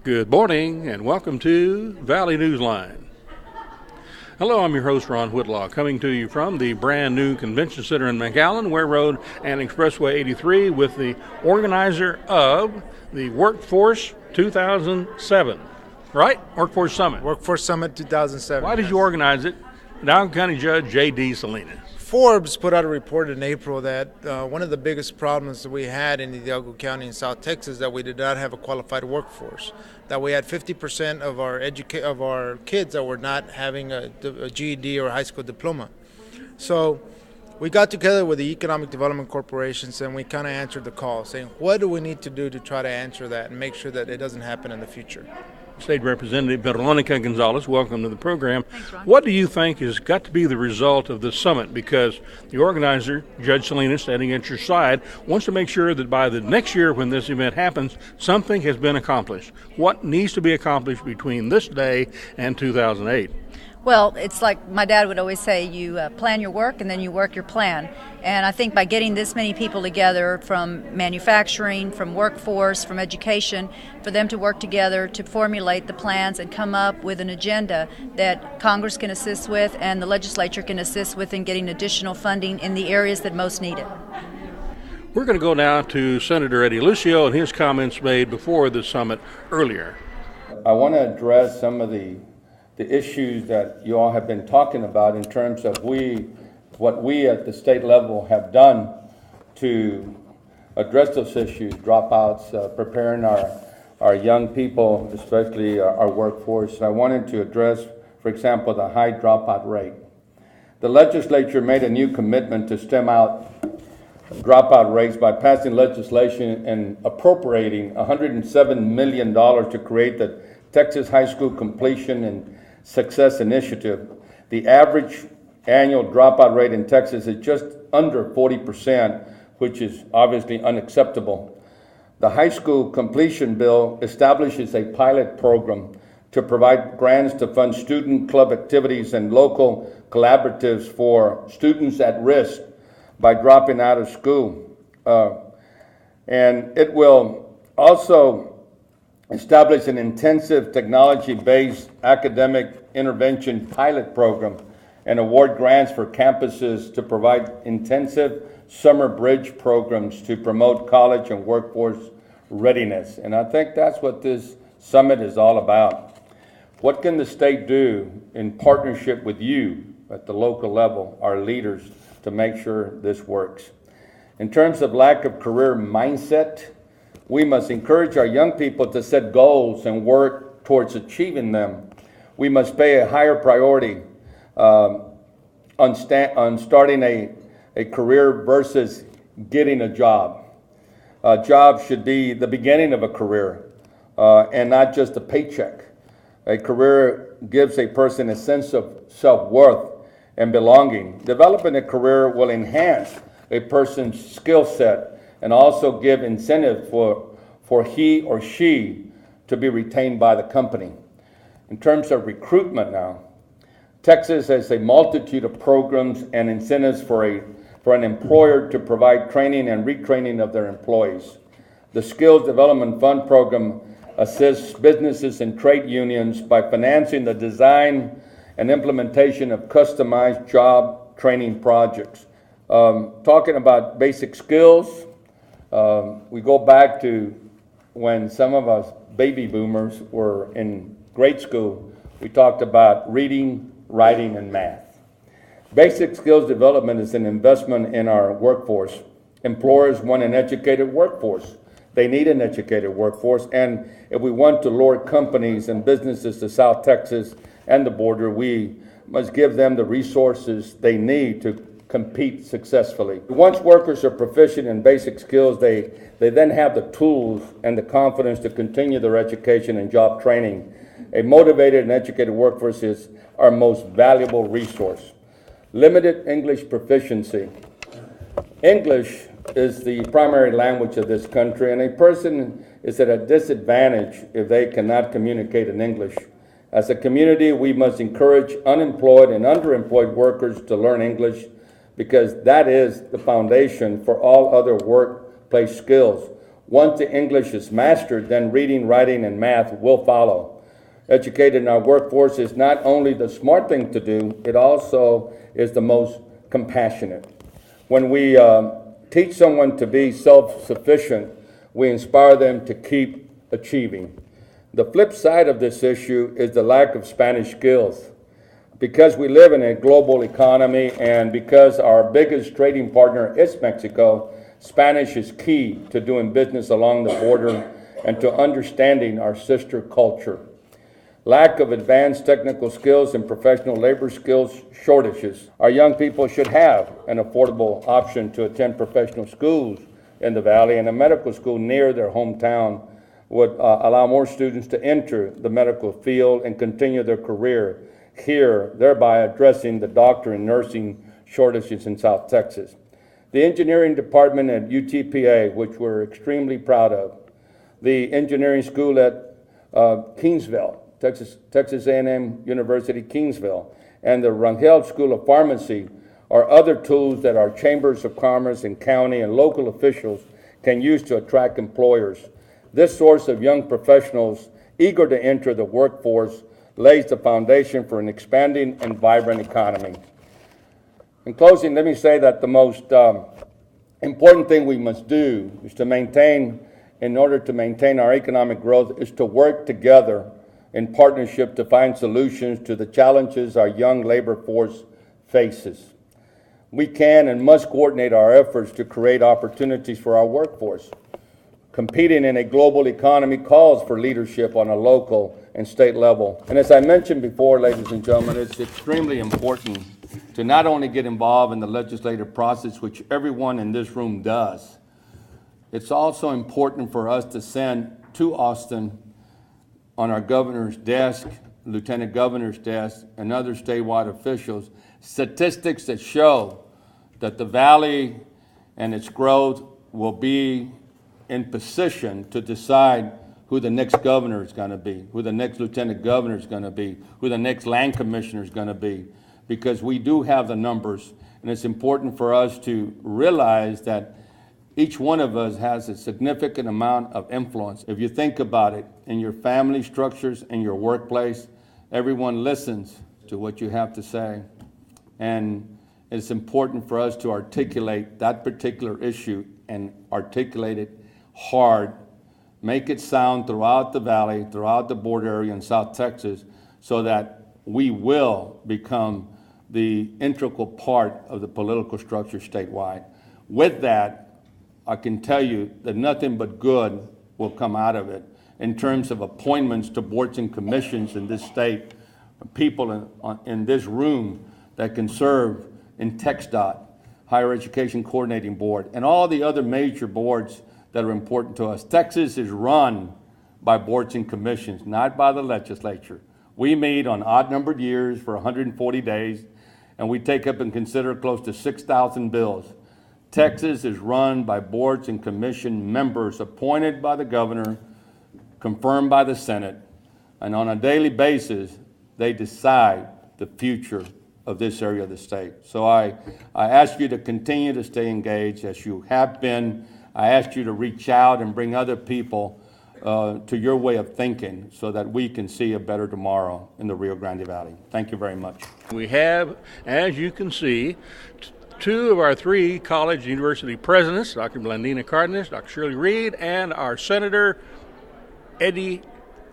Good morning and welcome to Valley Newsline. Hello, I'm your host Ron Whitlaw, coming to you from the brand new Convention Center in McAllen, Ware Road and Expressway 83 with the organizer of the Workforce 2007, right? Workforce Summit. Workforce Summit 2007. Why did you organize it? Down County Judge J.D. Salinas. Forbes put out a report in April that one of the biggest problems that we had in Hidalgo County in South Texas that we did not have a qualified workforce. That we had 50% of our kids that were not having a GED or a high school diploma. So we got together with the economic development corporations and we kind of answered the call, saying what do we need to do to try to answer that and make sure that it doesn't happen in the future. State Representative Veronica Gonzalez, welcome to the program. Thanks, Ron. What do you think has got to be the result of this summit? Because the organizer, Judge Salinas, standing at your side, wants to make sure that by the next year when this event happens, something has been accomplished. What needs to be accomplished between this day and 2008? Well, it's like my dad would always say, you plan your work and then you work your plan. And I think by getting this many people together from manufacturing, from workforce, from education, for them to work together to formulate the plans and come up with an agenda that Congress can assist with and the legislature can assist with in getting additional funding in the areas that most need it. We're going to go now to Senator Eddie Lucio and his comments made before the summit earlier. I want to address some of the issues that you all have been talking about in terms of what we at the state level have done to address those issues, dropouts, preparing our young people, especially our workforce. I wanted to address, for example, the high dropout rate. The legislature made a new commitment to stem out dropout rates by passing legislation and appropriating $107 million to create the Texas High School Completion and Success Initiative. The average annual dropout rate in Texas is just under 40%, which is obviously unacceptable. The high school completion bill establishes a pilot program to provide grants to fund student club activities and local collaboratives for students at risk by dropping out of school. And it will also establish an intensive technology-based academic intervention pilot program and award grants for campuses to provide intensive summer bridge programs to promote college and workforce readiness. And I think that's what this summit is all about. What can the state do in partnership with you at the local level, our leaders, to make sure this works? In terms of lack of career mindset, we must encourage our young people to set goals and work towards achieving them. We must pay a higher priority on starting a career versus getting a job. A job should be the beginning of a career and not just a paycheck. A career gives a person a sense of self-worth and belonging. Developing a career will enhance a person's skill set and also give incentive for he or she to be retained by the company. In terms of recruitment now, Texas has a multitude of programs and incentives for an employer to provide training and retraining of their employees. The Skills Development Fund program assists businesses and trade unions by financing the design and implementation of customized job training projects. Talking about basic skills, we go back to when some of us baby boomers were in grade school. We talked about reading, writing, and math. Basic skills development is an investment in our workforce. Employers want an educated workforce. They need an educated workforce, and if we want to lure companies and businesses to South Texas and the border, we must give them the resources they need to compete successfully. Once workers are proficient in basic skills, they then have the tools and the confidence to continue their education and job training. A motivated and educated workforce is our most valuable resource. Limited English proficiency. English is the primary language of this country, and a person is at a disadvantage if they cannot communicate in English. As a community, we must encourage unemployed and underemployed workers to learn English because that is the foundation for all other workplace skills. Once the English is mastered, then reading, writing, and math will follow. Educated in our workforce is not only the smart thing to do, it also is the most compassionate. When we teach someone to be self-sufficient, we inspire them to keep achieving. The flip side of this issue is the lack of Spanish skills. Because we live in a global economy and because our biggest trading partner is Mexico, Spanish is key to doing business along the border and to understanding our sister culture. Lack of advanced technical skills and professional labor skills shortages. Our young people should have an affordable option to attend professional schools in the Valley, and a medical school near their hometown would allow more students to enter the medical field and continue their career here, thereby addressing the doctor and nursing shortages in South Texas. The engineering department at UTPA, which we're extremely proud of, the engineering school at Kingsville, Texas A&M University, Kingsville, and the Rangel School of Pharmacy are other tools that our chambers of commerce and county and local officials can use to attract employers. This source of young professionals eager to enter the workforce lays the foundation for an expanding and vibrant economy. In closing, let me say that the most important thing we must do is in order to maintain our economic growth, is to work together in partnership to find solutions to the challenges our young labor force faces. We can and must coordinate our efforts to create opportunities for our workforce. Competing in a global economy calls for leadership on a local and state level. And as I mentioned before, ladies and gentlemen, it's extremely important to not only get involved in the legislative process, which everyone in this room does. It's also important for us to send to Austin on our governor's desk, lieutenant governor's desk, and other statewide officials, statistics that show that the Valley and its growth will be in position to decide who the next governor is going to be, who the next lieutenant governor is going to be, who the next land commissioner is going to be, because we do have the numbers, and it's important for us to realize that each one of us has a significant amount of influence. If you think about it, in your family structures, in your workplace, everyone listens to what you have to say, and it's important for us to articulate that particular issue and articulate it hard, make it sound throughout the Valley, throughout the border area in South Texas, so that we will become the integral part of the political structure statewide. With that, I can tell you that nothing but good will come out of it in terms of appointments to boards and commissions in this state, people in this room that can serve in TxDOT, Higher Education Coordinating Board, and all the other major boards that are important to us. Texas is run by boards and commissions, not by the legislature. We meet on odd-numbered years for 140 days, and we take up and consider close to 6,000 bills. Texas is run by boards and commission members appointed by the governor, confirmed by the Senate, and on a daily basis, they decide the future of this area of the state. So I ask you to continue to stay engaged as you have been. I ask you to reach out and bring other people to your way of thinking so that we can see a better tomorrow in the Rio Grande Valley. Thank you very much. We have, as you can see, two of our three college and university presidents, Dr. Blandina Cardenas, Dr. Shirley Reed, and our Senator, Eddie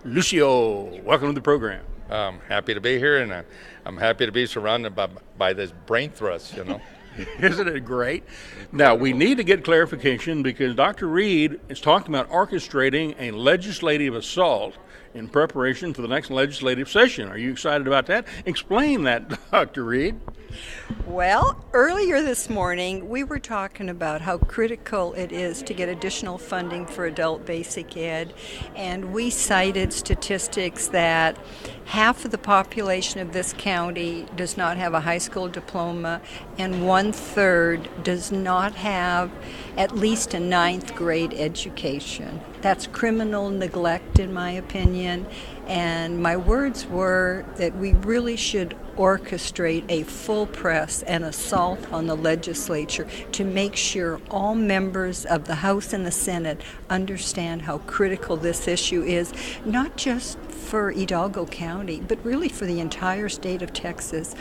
Lucio. Welcome to the program. I'm happy to be here, and I'm happy to be surrounded by this brain thrust, you know. Isn't it great? Now, we need to get clarification because Dr. Reed is talking about orchestrating a legislative assault in preparation for the next legislative session. Are you excited about that? Explain that, Dr. Reed. Well, earlier this morning, we were talking about how critical it is to get additional funding for adult basic ed, and we cited statistics that half of the population of this county does not have a high school diploma, and 1/3 does not have at least a 9th grade education. That's criminal neglect, in my opinion. opinion, and my words were that we really should orchestrate a full press and assault on the legislature to make sure all members of the House and the Senate understand how critical this issue is, not just for Hidalgo County, but really for the entire state of Texas.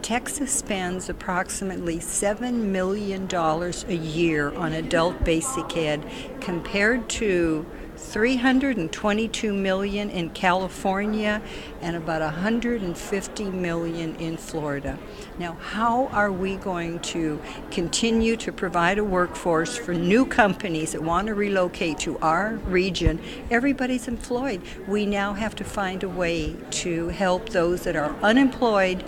Texas spends approximately $7 million a year on adult basic ed compared to $322 million in California and about $150 million in Florida. Now, how are we going to continue to provide a workforce for new companies that want to relocate to our region? Everybody's employed. We now have to find a way to help those that are unemployed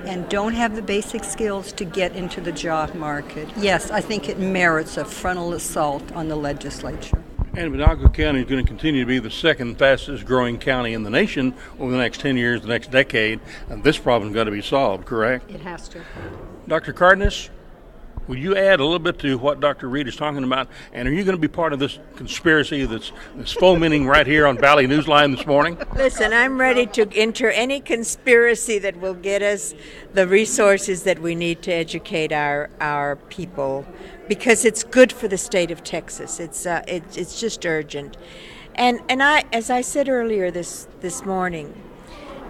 and don't have the basic skills to get into the job market. Yes, I think it merits a frontal assault on the legislature. And Hidalgo County is going to continue to be the second fastest growing county in the nation over the next 10 years, the next decade. And this problem's got to be solved, correct? It has to. Dr. Cardenas, will you add a little bit to what Dr. Reed is talking about? And are you going to be part of this conspiracy that's fomenting right here on Valley Newsline this morning? Listen, I'm ready to enter any conspiracy that will get us the resources that we need to educate our people, because it's good for the state of Texas. It's just urgent. And I, as I said earlier this morning,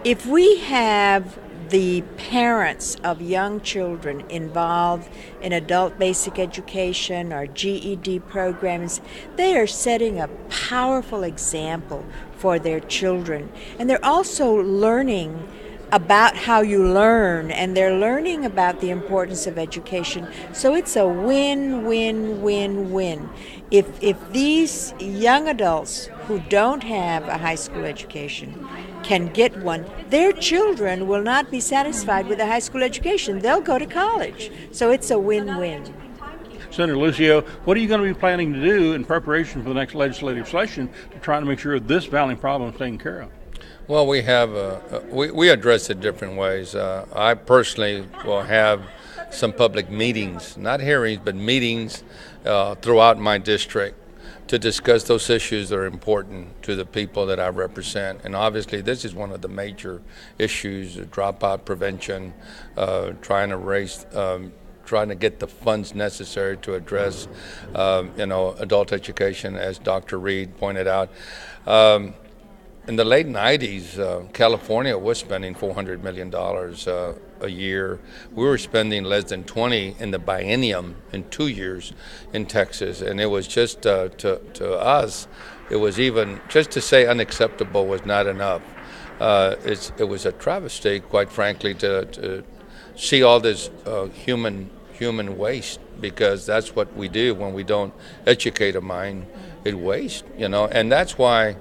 if we have the parents of young children involved in adult basic education or GED programs, they are setting a powerful example for their children. And they're also learning about how you learn, and they're learning about the importance of education. So it's a win-win-win-win. If these young adults who don't have a high school education can get one, their children will not be satisfied with a high school education. They'll go to college. So it's a win-win. Senator Lucio, what are you going to be planning to do in preparation for the next legislative session to try to make sure this valley problem is taken care of? Well, we have we address it different ways. I personally will have some public meetings, not hearings, but meetings throughout my district to discuss those issues that are important to the people that I represent. And obviously, this is one of the major issues: dropout prevention, trying to get the funds necessary to address, adult education, as Dr. Reed pointed out. In the late 90s, California was spending $400 million a year. We were spending less than 20 in the biennium in 2 years in Texas. And it was just, to us, it was even, just to say unacceptable was not enough. It was a travesty, quite frankly, to see all this human waste, because that's what we do when we don't educate a mind. It wastes, and that's why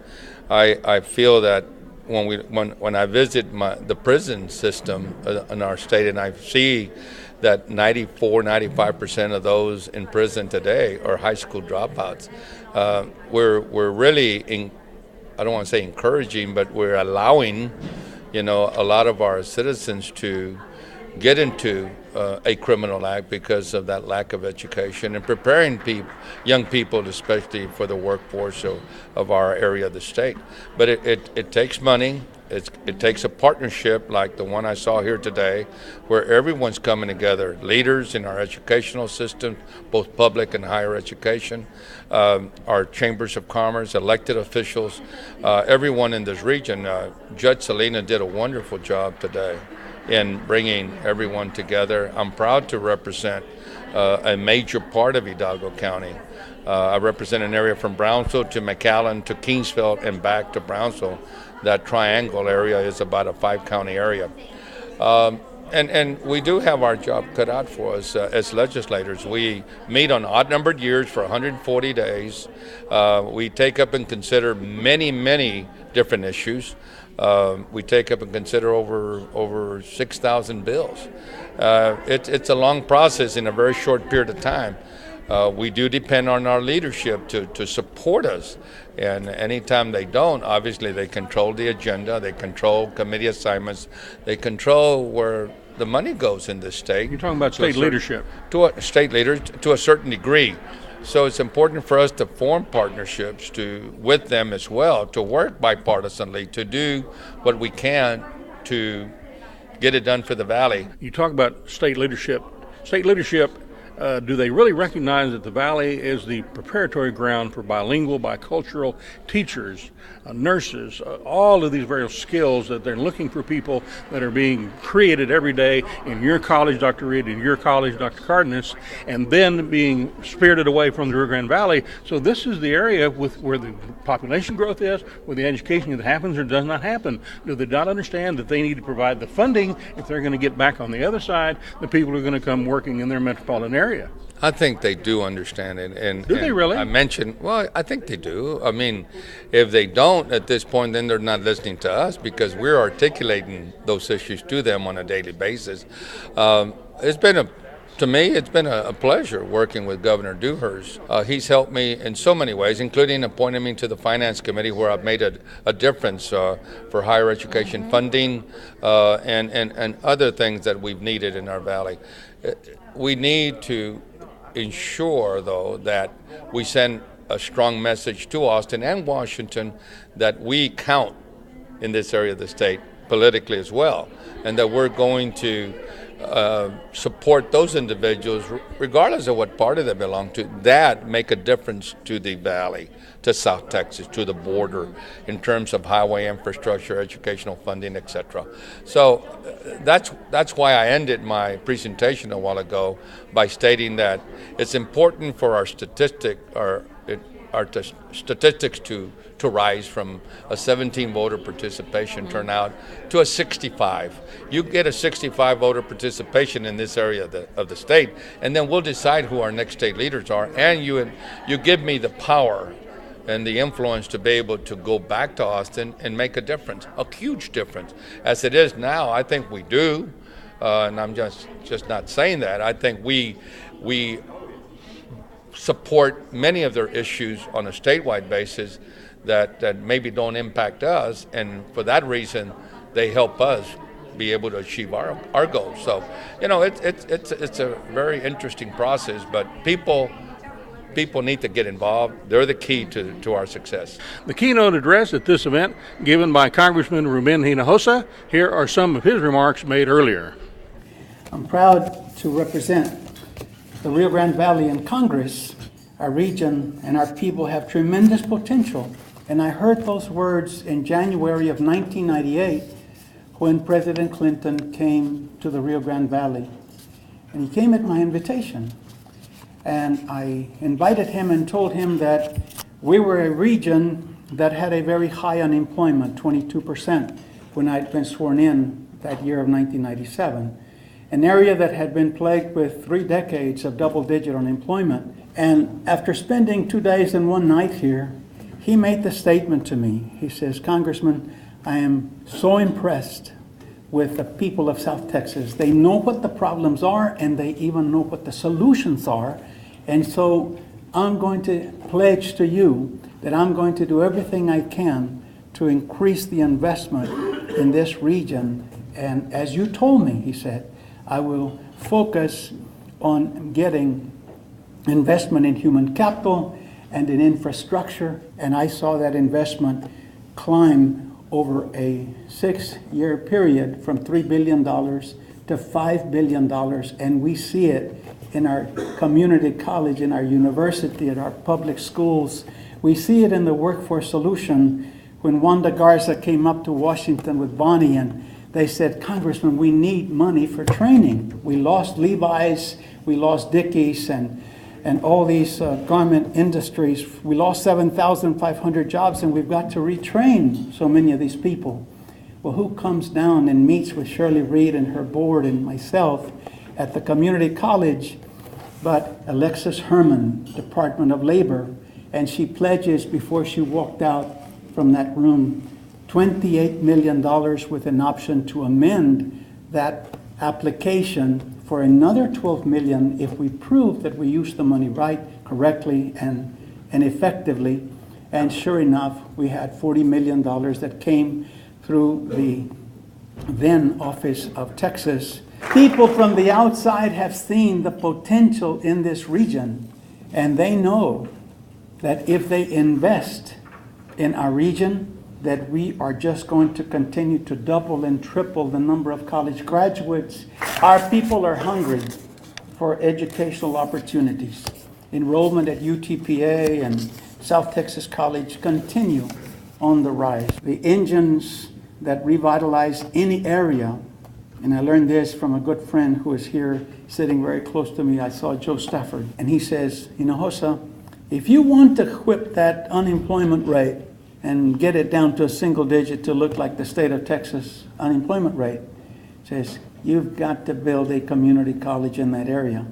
I feel that when I visit the prison system in our state, and I see that 95% of those in prison today are high school dropouts, we're really, I don't want to say encouraging, but we're allowing, a lot of our citizens to get into a criminal act because of that lack of education, and preparing young people, especially for the workforce of our area of the state. But it takes money. It takes a partnership like the one I saw here today, where everyone's coming together, leaders in our educational system, both public and higher education, our chambers of commerce, elected officials, everyone in this region. Judge Salina did a wonderful job today in bringing everyone together. I'm proud to represent a major part of Hidalgo County. I represent an area from Brownsville to McAllen to Kingsville and back to Brownsville. That triangle area is about a 5-county area. And we do have our job cut out for us as legislators. We meet on odd-numbered years for 140 days. We take up and consider many different issues. We take up and consider over 6,000 bills. It's a long process in a very short period of time. We do depend on our leadership to support us, and anytime they don't, obviously they control the agenda, they control committee assignments, they control where the money goes in this state. You're talking about state leadership. To a state leader, to a certain degree. So it's important for us to form partnerships with them as well, to work bipartisanly, to do what we can to get it done for the Valley. You talk about state leadership. State leadership, do they really recognize that the Valley is the preparatory ground for bilingual, bicultural teachers, nurses, all of these various skills that they're looking for people that are being created every day in your college, Dr. Reed, in your college, Dr. Cardenas, and then being spirited away from the Rio Grande Valley. So this is the area where the population growth is, where the education that happens or does not happen. Do they not understand that they need to provide the funding if they're going to get back on the other side, the people who are going to come working in their metropolitan area? I think they do understand it. And do they really? I think they do. I mean, if they don't at this point, then they're not listening to us, because we're articulating those issues to them on a daily basis. To me, it's been a pleasure working with Governor Dewhurst. He's helped me in so many ways, including appointing me to the Finance Committee, where I've made a difference for higher education funding and other things that we've needed in our Valley. We need to ensure, though, that we send a strong message to Austin and Washington that we count in this area of the state politically as well, and that we're going to support those individuals regardless of what party they belong to, that make a difference to the Valley, to South Texas, to the border, in terms of highway infrastructure, educational funding, etc. So that's why I ended my presentation a while ago by stating that it's important for our statistics to rise from a 17 voter participation turnout to a 65. You get a 65 voter participation in this area of the state, and then we'll decide who our next state leaders are, and you give me the power and the influence to be able to go back to Austin and make a difference, a huge difference. As it is now, I think we do, and I'm just not saying that. I think we support many of their issues on a statewide basis that maybe don't impact us, and for that reason, they help us be able to achieve our goals. So, it's a very interesting process, but people need to get involved. They're the key to our success. The keynote address at this event given by Congressman Ruben Hinojosa. Here are some of his remarks made earlier. I'm proud to represent the Rio Grande Valley in Congress. Our region and our people have tremendous potential. And I heard those words in January of 1998 when President Clinton came to the Rio Grande Valley. And he came at my invitation. And I invited him and told him that we were a region that had a very high unemployment, 22%, when I'd been sworn in that year of 1997. An area that had been plagued with 3 decades of double-digit unemployment. And after spending 2 days and 1 night here, he made the statement to me. He says, "Congressman, I am so impressed with the people of South Texas. They know what the problems are, and they even know what the solutions are. And so I'm going to pledge to you that I'm going to do everything I can to increase the investment in this region. And as you told me," he said, "I will focus on getting investment in human capital and in infrastructure." And I saw that investment climb over a 6-year period from $3 billion to $5 billion. And we see it in our community college, in our university, in our public schools. We see it in the workforce solution. When Wanda Garza came up to Washington with Bonnie, and they said, "Congressman, we need money for training. We lost Levi's, we lost Dickies, and all these garment industries. We lost 7,500 jobs, and we've got to retrain so many of these people." Well, who comes down and meets with Shirley Reed and her board and myself at the community college but Alexis Herman, Department of Labor, and she pledges before she walked out from that room $28 million with an option to amend that application for another $12 million if we prove that we use the money right, correctly, and effectively. And sure enough, we had $40 million that came through the then Office of Texas. People from the outside have seen the potential in this region, And they know that if they invest in our region, that we are just going to continue to double and triple the number of college graduates. Our people are hungry for educational opportunities. Enrollment at UTPA and South Texas College continue on the rise. The engines that revitalize any area, and I learned this from a good friend who is here sitting very close to me. I saw Joe Stafford, and he says, Hinojosa, if you want to whip that unemployment rate and get it down to a single digit to look like the state of Texas unemployment rate, says you've got to build a community college in that area.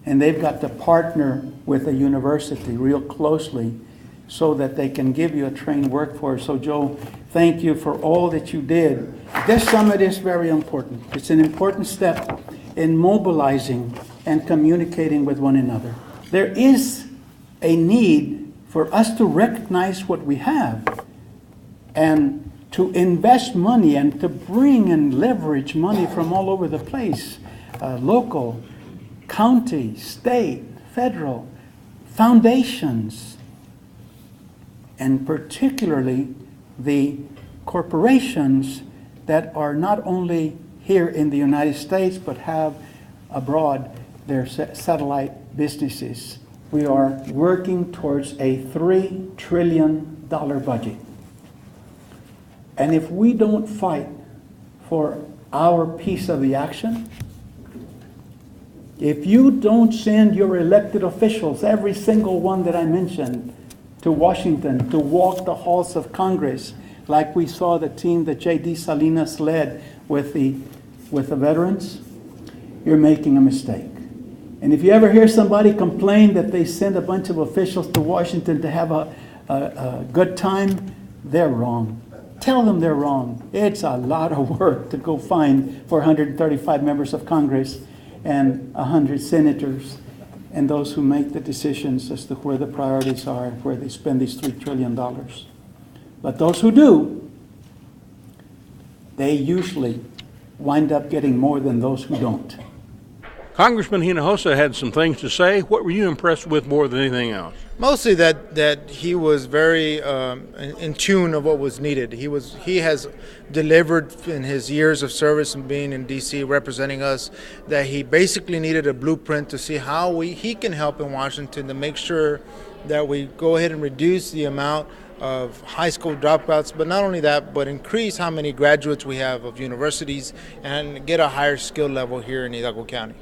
And they've got to partner with a university real closely so that they can give you a trained workforce. So Joe, thank you for all that you did. This summit is very important. It's an important step in mobilizing and communicating with one another. There is a need for us to recognize what we have and to invest money and to bring and leverage money from all over the place, local, county, state, federal, foundations, and particularly the corporations that are not only here in the United States but have abroad their satellite businesses. We are working towards a $3 trillion budget. And if we don't fight for our piece of the action, if you don't send your elected officials, every single one that I mentioned, to Washington to walk the halls of Congress, like we saw the team that J.D. Salinas led with the veterans, you're making a mistake. And if you ever hear somebody complain that they send a bunch of officials to Washington to have a good time, they're wrong. Tell them they're wrong. It's a lot of work to go find 435 members of Congress and 100 senators and those who make the decisions as to where the priorities are and where they spend these $3 trillion. But those who do, they usually wind up getting more than those who don't. Congressman Hinojosa had some things to say. What were you impressed with more than anything else? Mostly that he was very in tune of what was needed. He has delivered in his years of service and being in D.C. representing us, that he basically needed a blueprint to see how he can help in Washington to make sure that we go ahead and reduce the amount of high school dropouts, but not only that, but increase how many graduates we have of universities and get a higher skill level here in Hidalgo County.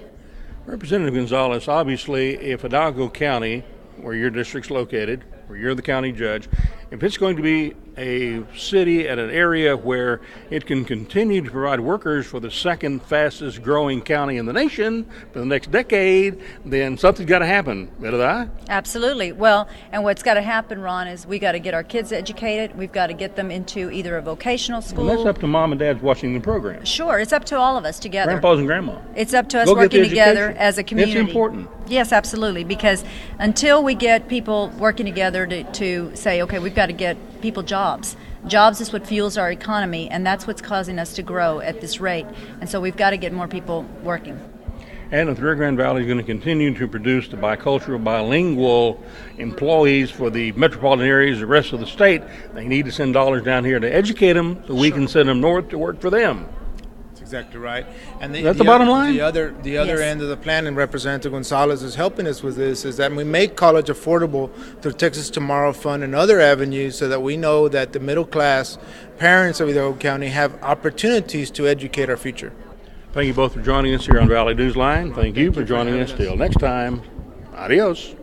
Representative Gonzalez, obviously, if Hidalgo County, where your district's located, where you're the county judge, if it's going to be a city at an area where it can continue to provide workers for the second fastest growing county in the nation for the next decade, then something's got to happen. ¿Verdad? Absolutely. Well, and what's got to happen, Ron, is we got to get our kids educated. We've got to get them into either a vocational school. And that's up to mom and dad watching the program. Sure, it's up to all of us together. Grandpas and grandma. It's up to us Go working together as a community. It's important. Yes, absolutely, because until we get people working together to say, okay, we've got to get people jobs. Jobs is what fuels our economy, and that's what's causing us to grow at this rate. And so we've got to get more people working. And if the Rio Grande Valley is going to continue to produce the bicultural, bilingual employees for the metropolitan areas, the rest of the state, they need to send dollars down here to educate them so we can send them north to work for them. Exactly right. And that's the bottom line. The other yes. end of the plan, and Representative Gonzalez is helping us with this, is that we make college affordable through Texas Tomorrow Fund and other avenues, so that we know that the middle class parents of Hidalgo County have opportunities to educate our future. Thank you both for joining us here on Valley Newsline. Thank you for joining us. Till next time, adios.